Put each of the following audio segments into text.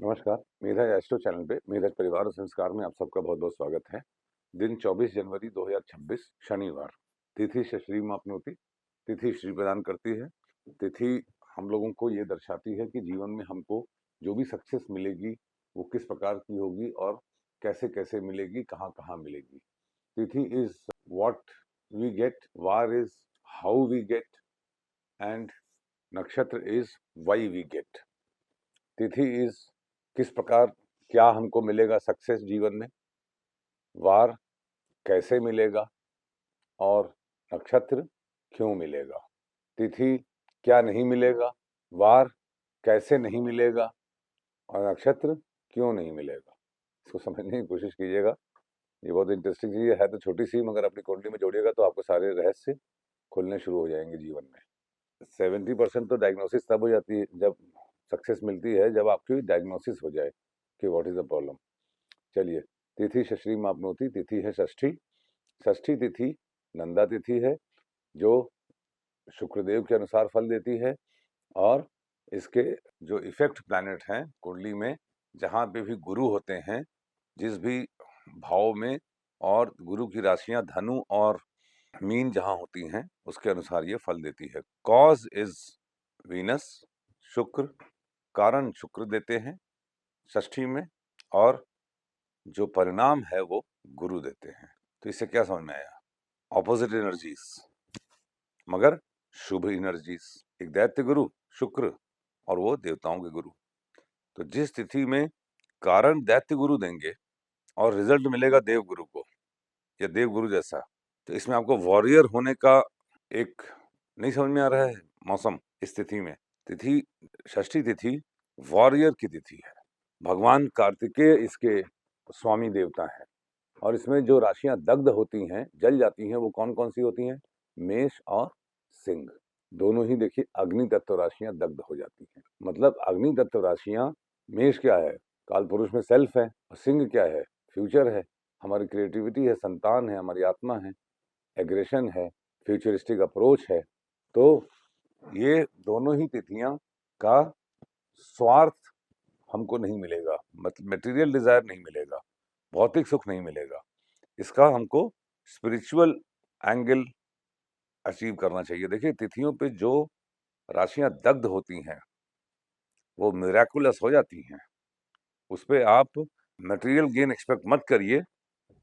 नमस्कार, मेधा astro channel पे मेधक परिवार और संस्कार में आप सबका बहुत बहुत स्वागत है। दिन 24 जनवरी 2026 शनिवार। तिथि शश्री मापनोति। तिथि श्री प्रदान करती है। तिथि हम लोगों को ये दर्शाती है कि जीवन में हमको जो भी सक्सेस मिलेगी वो किस प्रकार की होगी और कैसे कैसे मिलेगी, कहाँ कहाँ मिलेगी। Tithi is what we get, vaar is how we get, and nakshatra is why we get. तिथि इज किस प्रकार क्या हमको मिलेगा सक्सेस जीवन में, वार कैसे मिलेगा और नक्षत्र क्यों मिलेगा। तिथि क्या नहीं मिलेगा, वार कैसे नहीं मिलेगा और नक्षत्र क्यों नहीं मिलेगा। इसको समझने की कोशिश कीजिएगा। ये बहुत इंटरेस्टिंग चीज है, तो छोटी सी, मगर अपनी कुंडली में जोड़िएगा तो आपको सारे रहस्य खुलने शुरू हो जाएंगे जीवन में। 70% तो डायग्नोसिस तब हो जाती है जब सक्सेस मिलती है, जब आपकी डायग्नोसिस हो जाए कि व्हाट इज द प्रॉब्लम। चलिए, तिथि शश्री मापनोति। तिथि है षष्ठी। षष्ठी तिथि नंदा तिथि है, जो शुक्रदेव के अनुसार फल देती है। और इसके जो इफेक्ट प्लैनेट हैं कुंडली में, जहाँ पे भी गुरु होते हैं, जिस भी भाव में, और गुरु की राशियां धनु और मीन जहाँ होती हैं, उसके अनुसार ये फल देती है। कॉज इज वीनस, शुक्र, कारण शुक्र देते हैं षष्ठी में, और जो परिणाम है वो गुरु देते हैं। तो इससे क्या समझ में आया? ऑपोजिट एनर्जीज मगर शुभ एनर्जीज। एक दैत्य गुरु शुक्र और वो देवताओं के गुरु। तो जिस तिथि में कारण दैत्य गुरु देंगे और रिजल्ट मिलेगा देव गुरु को या देव गुरु जैसा, तो इसमें आपको वॉरियर होने का एक नहीं समझ में आ रहा है मौसम। इस तिथि में, तिथि षष्ठी तिथि वॉरियर की तिथि है। भगवान कार्तिकेय इसके स्वामी देवता हैं। और इसमें जो राशियां दग्ध होती हैं, जल जाती हैं, वो कौन कौन सी होती हैं? मेष और सिंह। दोनों ही देखिए अग्नि तत्व राशियां दग्ध हो जाती हैं। मतलब अग्नि तत्व राशियां, मेष क्या है? काल पुरुष में सेल्फ है, और सिंह क्या है? फ्यूचर है, हमारी क्रिएटिविटी है, संतान है, हमारी आत्मा है, एग्रेशन है, फ्यूचरिस्टिक अप्रोच है। तो ये दोनों ही तिथियां का स्वार्थ हमको नहीं मिलेगा, मतलब मटेरियल डिजायर नहीं मिलेगा, भौतिक सुख नहीं मिलेगा। इसका हमको स्पिरिचुअल एंगल अचीव करना चाहिए। देखिए, तिथियों पे जो राशियां दग्ध होती हैं वो मिराकुलस हो जाती हैं। उस पे आप मटेरियल गेन एक्सपेक्ट मत करिए,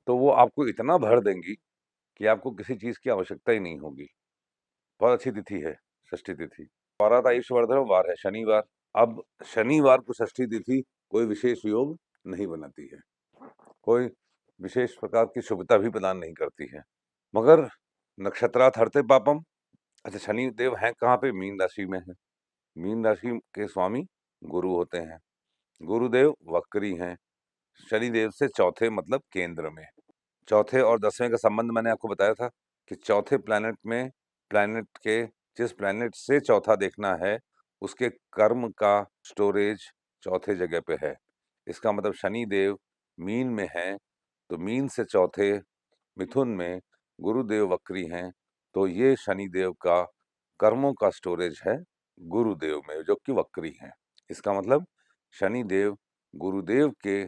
तो वो आपको इतना भर देंगी कि आपको किसी चीज की आवश्यकता ही नहीं होगी। बहुत अच्छी तिथि है षष्ठी तिथि। वारात आयुष्यवर्धन वार है शनिवार। अब शनिवार को षष्ठी तिथि कोई विशेष योग नहीं बनाती है, कोई विशेष प्रकार की शुभता भी प्रदान नहीं करती है, मगर नक्षत्रात् हरते पापम। अच्छा, शनि देव हैं कहाँ पे? मीन राशि में है। मीन राशि के स्वामी गुरु होते हैं। गुरुदेव वक्री हैं शनिदेव से चौथे, मतलब केंद्र में। चौथे और 10वें का संबंध मैंने आपको बताया था कि चौथे प्लैनेट में, प्लैनेट के जिस प्लैनेट से चौथा देखना है, उसके कर्म का स्टोरेज चौथे जगह पे है। इसका मतलब शनि देव मीन में है, तो मीन से चौथे मिथुन में गुरुदेव वक्री हैं, तो ये शनि देव का कर्मों का स्टोरेज है गुरुदेव में, जो कि वक्री हैं। इसका मतलब शनि देव गुरुदेव के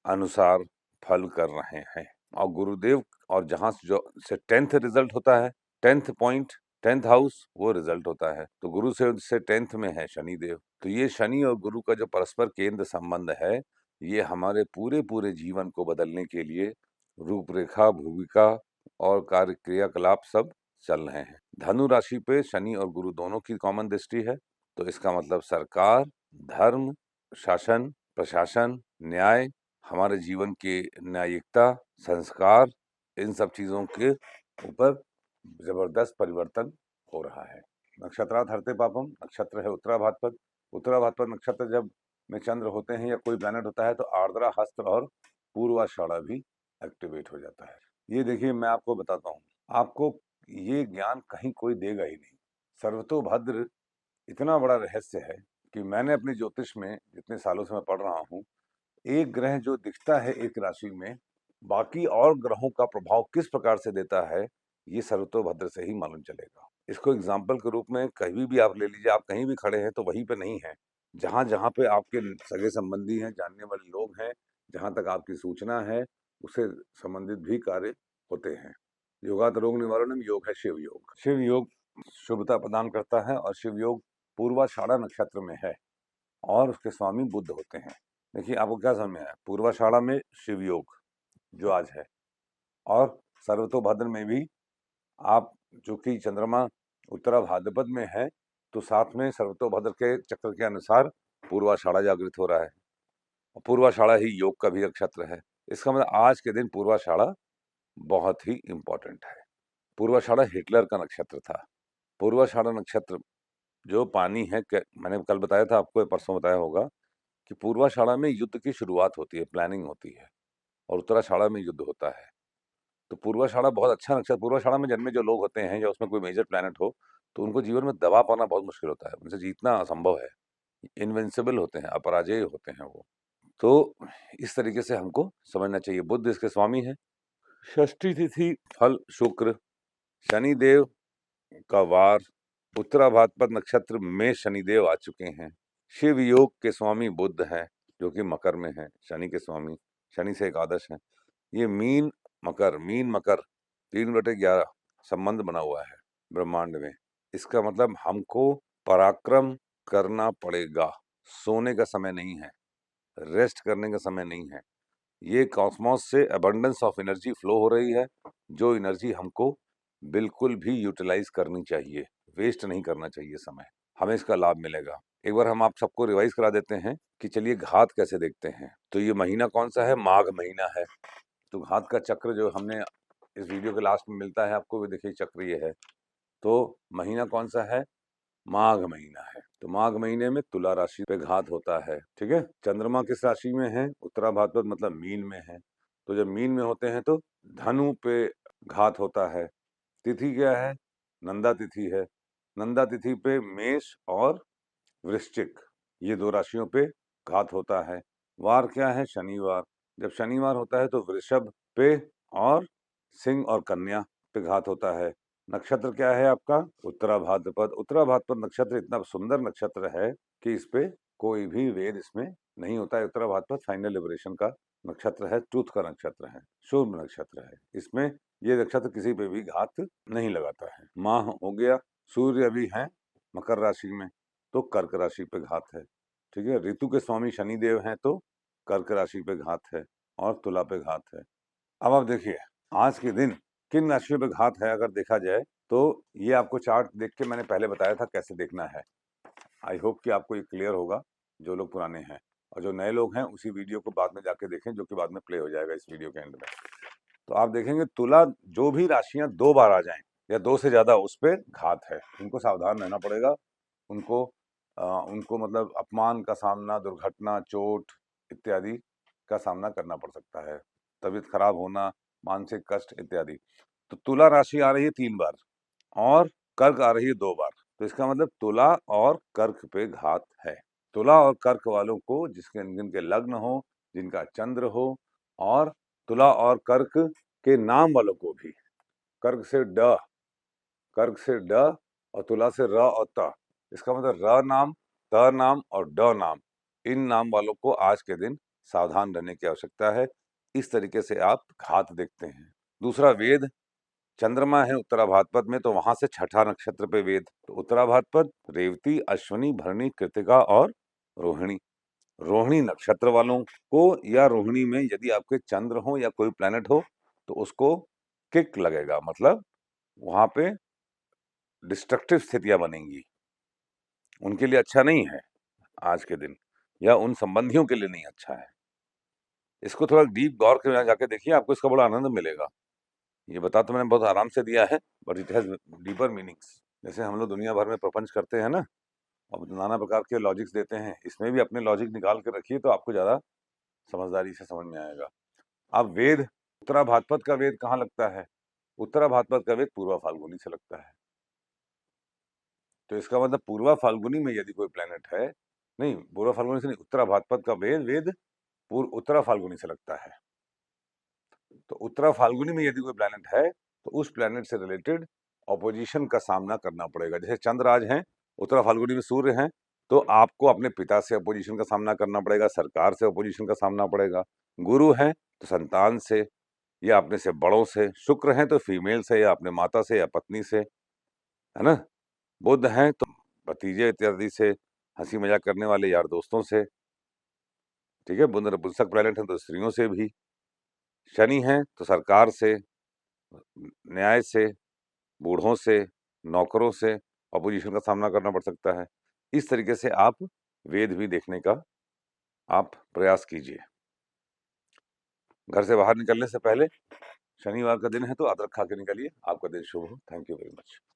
अनुसार फल कर रहे हैं। और गुरुदेव, और जहां से जो से 10th रिजल्ट होता है, 10th पॉइंट, 10th हाउस, वो रिजल्ट होता है। तो गुरु से 10th में है शनि देव। तो ये शनि और गुरु का जो परस्पर केंद्र संबंध है, ये हमारे पूरे पूरे जीवन को बदलने के लिए रूपरेखा, भूमिका और कार्य क्रियाकलाप सब चल रहे हैं। धनु राशि पे शनि और गुरु दोनों की कॉमन दृष्टि है। तो इसका मतलब सरकार, धर्म, शासन, प्रशासन, न्याय, हमारे जीवन की न्यायिकता, संस्कार, इन सब चीजों के ऊपर जबरदस्त परिवर्तन हो रहा है। नक्षत्रात् हरते पापम, नक्षत्र है उत्तरा भाद्रपद। उत्तरा भाद्रपद नक्षत्र जब में चंद्र होते हैं या कोई प्लैनेट होता है, तो आर्द्रा, हस्त और पूर्वाषाढ़ा भी एक्टिवेट हो जाता है। ये देखिए, मैं आपको बताता हूँ, आपको ये ज्ञान कहीं कोई देगा ही नहीं। सर्वतोभद्र इतना बड़ा रहस्य है कि मैंने अपनी ज्योतिष में जितने सालों से मैं पढ़ रहा हूँ, एक ग्रह जो दिखता है एक राशि में, बाकी और ग्रहों का प्रभाव किस प्रकार से देता है, ये सर्वतोभद्र से ही मालूम चलेगा। इसको एग्जाम्पल के रूप में कहीं भी आप ले लीजिए, आप कहीं भी खड़े हैं तो वहीं पे नहीं है, जहाँ जहाँ पे आपके सगे संबंधी हैं, जानने वाले लोग हैं, जहाँ तक आपकी सूचना है, उससे संबंधित भी कार्य होते हैं। योगात रोग निवारणम योग है शिव योग। शिव योग शुभता प्रदान करता है और शिव योग पूर्वाषाढ़ा नक्षत्र में है और उसके स्वामी बुध होते हैं। देखिए आपको क्या समझ में आया, पूर्वाषाढ़ा में शिव योग जो आज है, और सर्वतोभाद्र में भी आप जो कि चंद्रमा उत्तरा भाद्रपद में है, तो साथ में सर्वतोभाद्र के चक्र के अनुसार पूर्वाषाढ़ा जागृत हो रहा है। पूर्वाषाढ़ा ही योग का भी नक्षत्र है। इसका मतलब आज के दिन पूर्वाषाढ़ा बहुत ही इंपॉर्टेंट है। पूर्वाषाढ़ा हिटलर का नक्षत्र था। पूर्वाषाढ़ा नक्षत्र जो पानी है, मैंने कल बताया था आपको, परसों बताया होगा कि पूर्वाषाढ़ा में युद्ध की शुरुआत होती है, प्लानिंग होती है, और उत्तराषाढ़ा में युद्ध होता है। तो पूर्वाषाढ़ा बहुत अच्छा नक्षत्र। पूर्वाषाढ़ा में जन्मे जो लोग होते हैं या उसमें कोई मेजर प्लैनेट हो, तो उनको जीवन में दबा पाना बहुत मुश्किल होता है, उनसे जीतना असंभव है। इनविंसिबल होते हैं, अपराजेय होते हैं वो। तो इस तरीके से हमको समझना चाहिए। बुध इसके स्वामी है। षष्ठी तिथि, फल शुक्र, शनिदेव का वार, उत्तरा भाद्रपद नक्षत्र में शनिदेव आ चुके हैं। शिव योग के स्वामी बुध है जो कि मकर में है, शनि के स्वामी, शनि से एकादश है। ये मीन मकर 3/11 संबंध बना हुआ है ब्रह्मांड में। इसका मतलब हमको पराक्रम करना पड़ेगा। सोने का समय नहीं है, रेस्ट करने का समय नहीं है। ये कॉस्मोस से अबंडेंस ऑफ एनर्जी फ्लो हो रही है, जो एनर्जी हमको बिल्कुल भी यूटिलाइज करनी चाहिए, वेस्ट नहीं करना चाहिए समय, हमें इसका लाभ मिलेगा। एक बार हम आप सबको रिवाइज करा देते हैं कि चलिए घात कैसे देखते हैं। तो ये महीना कौन सा है, माघ महीना है। तो घात का चक्र जो हमने इस वीडियो के लास्ट में मिलता है आपको, भी देखिए चक्र ये है। तो महीना कौन सा है, माघ महीना है। तो माघ महीने में तुला राशि पे घात होता है, ठीक है। चंद्रमा किस राशि में है, उत्तरा भाद्रपद मतलब मीन में है। तो जब मीन में होते हैं तो धनु पे घात होता है। तिथि क्या है, नंदा तिथि है। नंदा तिथि पे मेष और वृश्चिक, ये दो राशियों पे घात होता है। वार क्या है, शनिवार। जब शनिवार होता है तो वृषभ पे और सिंह और कन्या पे घात होता है। नक्षत्र क्या है आपका, उत्तरा भाद्रपद। उत्तरा भाद्रपद नक्षत्र इतना सुंदर नक्षत्र है कि इस पे कोई भी वेद इसमें नहीं होता है। उत्तरा भाद्रपद फाइनल लिबरेशन का नक्षत्र है, ट्रूथ का नक्षत्र है, शुभ नक्षत्र है। इसमें ये नक्षत्र किसी पे भी घात नहीं लगाता है। माह हो गया, सूर्य अभी है मकर राशि में, तो कर्क राशि पे घात है, ठीक है। ऋतु के स्वामी शनिदेव हैं तो कर्क राशि पे घात है और तुला पे घात है। अब आप देखिए आज के दिन किन राशियों पे घात है। अगर देखा जाए तो ये आपको चार्ट देख के मैंने पहले बताया था कैसे देखना है। आई होप कि आपको ये क्लियर होगा, जो लोग पुराने हैं, और जो नए लोग हैं उसी वीडियो को बाद में जाके देखें, जो कि बाद में प्ले हो जाएगा इस वीडियो के एंड में। तो आप देखेंगे तुला, जो भी राशियां 2 बार आ जाएं या 2 से ज्यादा, उस पे घात है। उनको सावधान रहना पड़ेगा। उनको उनको मतलब अपमान का सामना, दुर्घटना, चोट इत्यादि का सामना करना पड़ सकता है, तबीयत खराब होना, मानसिक कष्ट इत्यादि। तो तुला राशि आ रही है 3 बार और कर्क आ रही है 2 बार। तो इसका मतलब तुला और कर्क पे घात है। तुला और कर्क वालों को, जिनके लग्न हो, जिनका चंद्र हो, और तुला और कर्क के नाम वालों को भी, कर्क से ड, कर्क से ड और तुला से र और त, इसका मतलब र नाम, त नाम और ड नाम, इन नाम वालों को आज के दिन सावधान रहने की आवश्यकता है। इस तरीके से आप घात देखते हैं। दूसरा, वेद। चंद्रमा है उत्तरा भाद्रपद में, तो वहां से छठा नक्षत्र पे वेद। तो उत्तरा भाद्रपद, रेवती, अश्विनी, भरणी, कृतिका और रोहिणी। रोहिणी नक्षत्र वालों को या रोहिणी में यदि आपके चंद्र हो या कोई प्लेनेट हो तो उसको किक लगेगा, मतलब वहां पे डिस्ट्रक्टिव स्थितियां बनेंगी, उनके लिए अच्छा नहीं है आज के दिन, या उन संबंधियों के लिए नहीं अच्छा है। इसको थोड़ा डीप गौर के जाके देखिए, आपको इसका बड़ा आनंद मिलेगा। ये बता तो मैंने बहुत आराम से दिया है, but it has deeper meanings. जैसे हम लोग दुनिया भर में प्रपंच करते हैं ना, और नाना प्रकार के लॉजिक्स देते हैं, इसमें भी अपने लॉजिक निकाल के रखिए तो आपको ज्यादा समझदारी से समझ में आएगा। अब वेद, उत्तरा भाद्रपद का वेद कहाँ लगता है, उत्तरा भाद्रपद का वेद पूर्वा फाल्गुनी से लगता है। तो इसका मतलब पूर्वा फाल्गुनी में यदि कोई प्लेनेट है, नहीं पूर्वा फाल्गुनी से नहीं, उत्तरा भाद्रपद का वेद उत्तरा फाल्गुनी से लगता है। तो उत्तरा फाल्गुनी में यदि कोई प्लेनेट है तो उस प्लेनेट से रिलेटेड ऑपोजिशन का सामना करना पड़ेगा। जैसे चंद्र आज हैं, उत्तरा फाल्गुनी में सूर्य हैं, तो आपको अपने पिता से अपोजिशन का सामना करना पड़ेगा, सरकार से अपोजिशन का सामना पड़ेगा। गुरु हैं तो संतान से या अपने से बड़ों से, शुक्र हैं तो फीमेल से या अपने माता से या पत्नी से, है ना? बुध हैं तो भतीजे इत्यादि से, हंसी मजाक करने वाले यार दोस्तों से, ठीक है? बुध नपुंसक प्लैनेट है तो स्त्रियों से भी। शनि हैं तो सरकार से, न्याय से, बूढ़ों से, नौकरों से अपोजिशन का सामना करना पड़ सकता है। इस तरीके से आप वेद भी देखने का आप प्रयास कीजिए। घर से बाहर निकलने से पहले शनिवार का दिन है तो अदरक खा के निकलिए। आपका दिन शुभ हो। Thank you very much.